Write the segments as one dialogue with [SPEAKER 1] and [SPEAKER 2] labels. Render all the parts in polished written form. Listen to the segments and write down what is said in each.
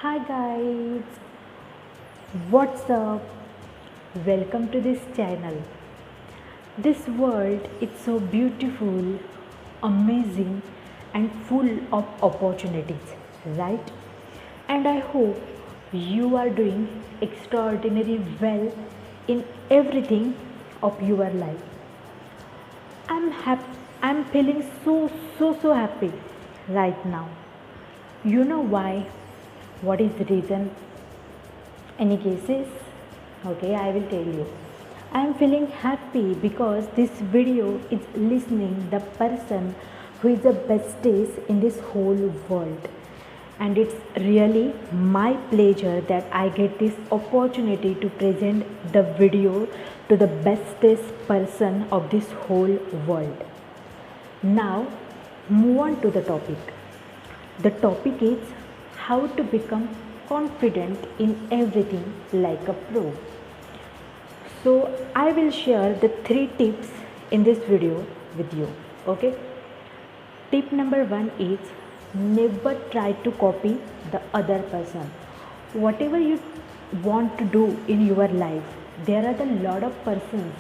[SPEAKER 1] Hi guys, what's up? Welcome to this channel. This world is so beautiful, amazing, and full of opportunities, right? And I hope you are doing extraordinarily well in everything of your life. I'm happy. I'm feeling so happy right now. You know why? What is the reason? Any cases? Okay, I will tell you. I am feeling happy because this video is listening the person who is the bestest in this whole world. And it's really my pleasure that I get this opportunity to present the video to the bestest person of this whole world. Now, move on to the topic. The topic is how to become confident in everything like a pro. So, I will share the 3 tips in this video with you. Okay? Tip number 1 is never try to copy the other person. Whatever you want to do in your life, there are a lot of persons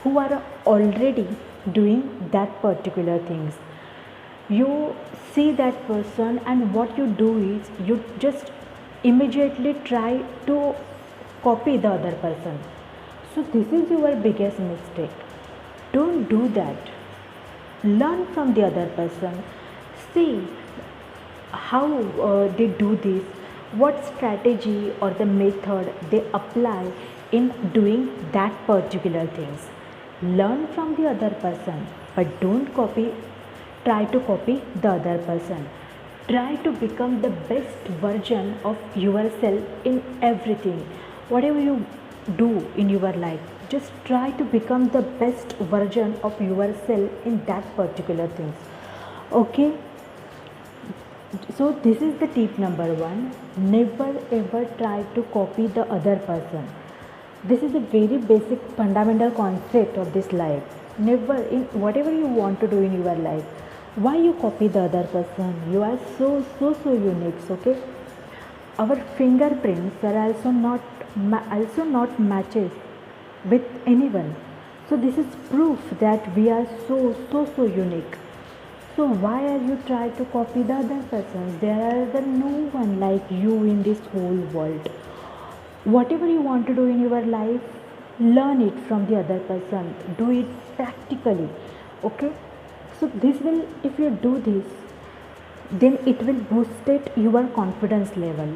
[SPEAKER 1] who are already doing that particular things. You see that person, and what you do is you just immediately try to copy the other person. So this is your biggest mistake. Don't do that. Learn from the other person. See how they do this, what strategy or the method they apply in doing that particular things. Learn from the other person, but don't try to copy the other person. Try to become the best version of yourself in everything. Whatever you do in your life, just try to become the best version of yourself in that particular things. Okay? So this is the tip number 1. Never ever try to copy the other person. This is a very basic fundamental concept of this life. Never, in whatever you want to do in your life, why you copy the other person? You are so unique. Okay, our fingerprints are also not matches with anyone. So this is proof that we are so unique. So why are you trying to copy the other person? There are no one like you in this whole world. Whatever you want to do in your life, learn it from the other person. Do it practically. Okay? So this will, if you do this, then it will boost your confidence level,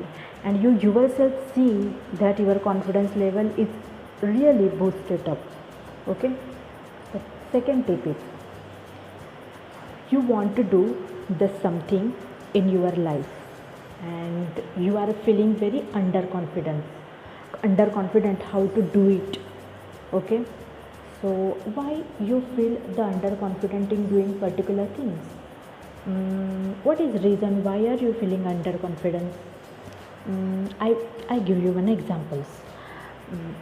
[SPEAKER 1] and you yourself see that your confidence level is really boosted up. Okay? The second tip is, you want to do the something in your life and you are feeling very underconfident how to do it. Okay, so why you feel the underconfident in doing particular things? What is reason why are you feeling underconfident? I give you one examples.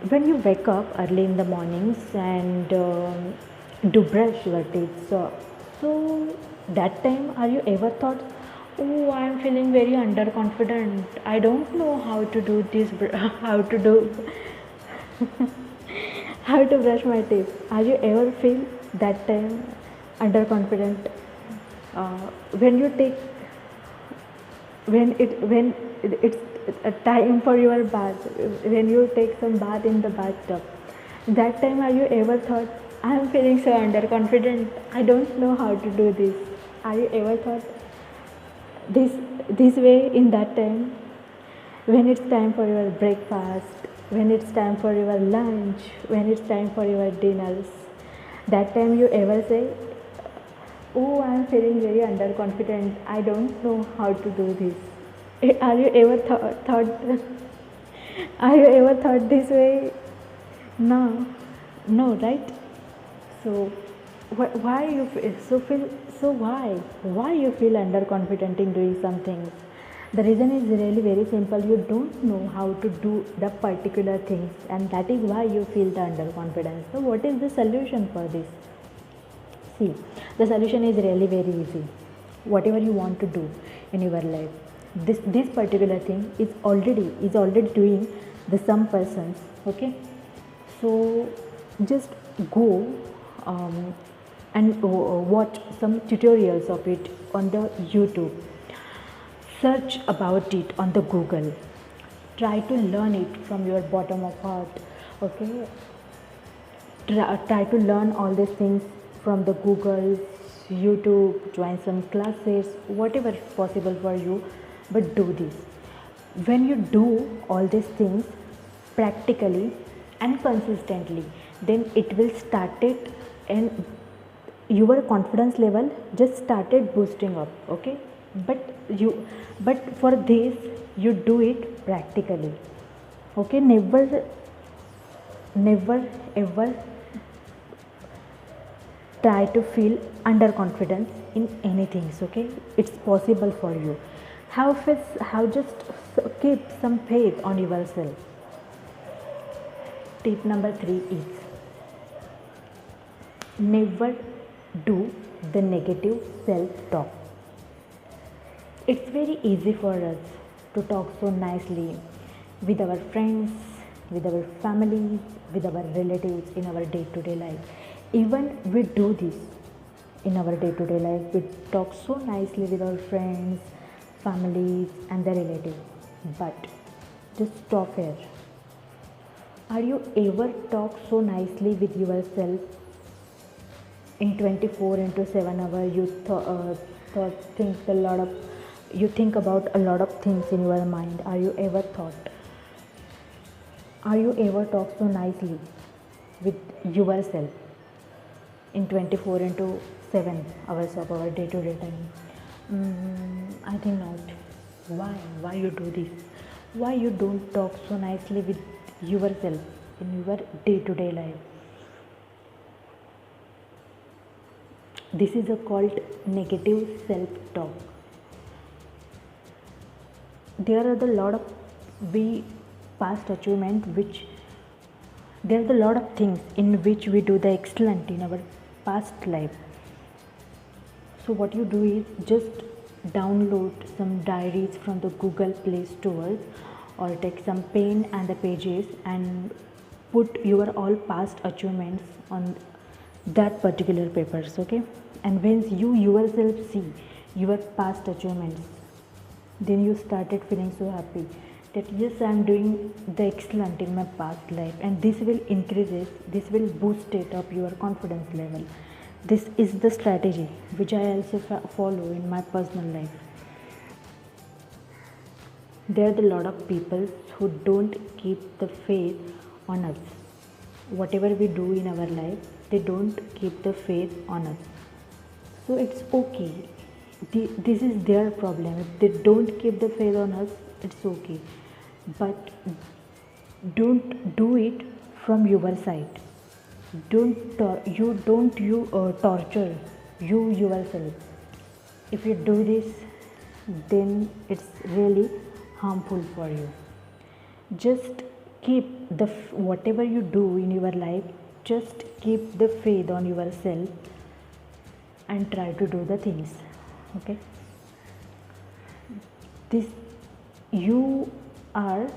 [SPEAKER 1] When you wake up early in the mornings and do brush your teeth, so that time are you ever thought, oh, I am feeling very underconfident, I don't know how to do this, how to do how to brush my teeth? Are you ever feel that time underconfident? When you take when it's a time for your bath, when you take some bath in the bathtub, that time are you ever thought, I am feeling so underconfident, I don't know how to do this? Are you ever thought this way in that time? When it's time for your breakfast, when it's time for your lunch, when it's time for your dinners, that time you ever say, oh, I am feeling very underconfident, I don't know how to do this? Are you ever thought are you ever thought this way? No, right? So why you feel underconfident in doing some things? The reason is really very simple. You don't know how to do the particular things, and that is why you feel the underconfidence. So what is the solution for this? See, the solution is really very easy. Whatever you want to do in your life, this particular thing is already doing the some persons. Okay, so just go um, and watch some tutorials of it on the YouTube. Search about it on the Google. Try to learn it from your bottom of heart. Okay, try to learn all these things from the Google, YouTube, join some classes, whatever is possible for you, but do this. When you do all these things practically and consistently, then it will start it, and your confidence level just started boosting up. Okay, but for this you do it practically. Okay, never ever try to feel underconfidence in anything. Okay, it's possible for you. How just keep some faith on yourself. Tip number 3 is never do the negative self-talk. It's very easy for us to talk so nicely with our friends, with our family, with our relatives in our day-to-day life. Even we do this in our day-to-day life. We talk so nicely with our friends, families, and the relatives. But just stop here. Are you ever talk so nicely with yourself in 24 into 7 hours? You think about a lot of things in your mind. Are you ever talk so nicely with yourself in 24 into 7 hours of our day-to-day time? I think not. Why you do this? Why you don't talk so nicely with yourself in your day-to-day life? This is called negative self-talk. There are a lot of past achievement there are a lot of things in which we do the excellent in our past life. So what you do is just download some diaries from the Google Play Store, or take some pen and the pages and put your all past achievements on that particular papers. Okay, and when you yourself see your past achievements, then you started feeling so happy that yes, I am doing the excellent in my past life, and this will boost it up your confidence level. This is the strategy which I also follow in my personal life. There are a lot of people who don't keep the faith on us. Whatever we do in our life, they don't keep the faith on us. So it's okay. This is their problem. If they don't keep the faith on us, it's okay. But don't do it from your side. Torture you yourself. If you do this, then it's really harmful for you. Just keep whatever you do in your life, just keep the faith on yourself and try to do the things. Okay, you are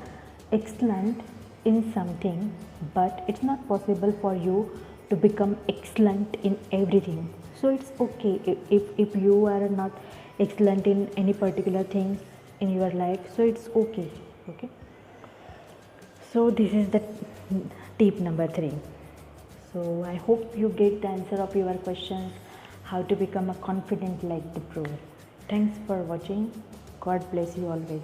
[SPEAKER 1] excellent in something, but it's not possible for you to become excellent in everything. So it's okay if you are not excellent in any particular things in your life, so it's okay. Okay, so this is the tip number 3. So I hope you get the answer of your questions, how to become a confident like the pro. Thanks for watching. God bless you always.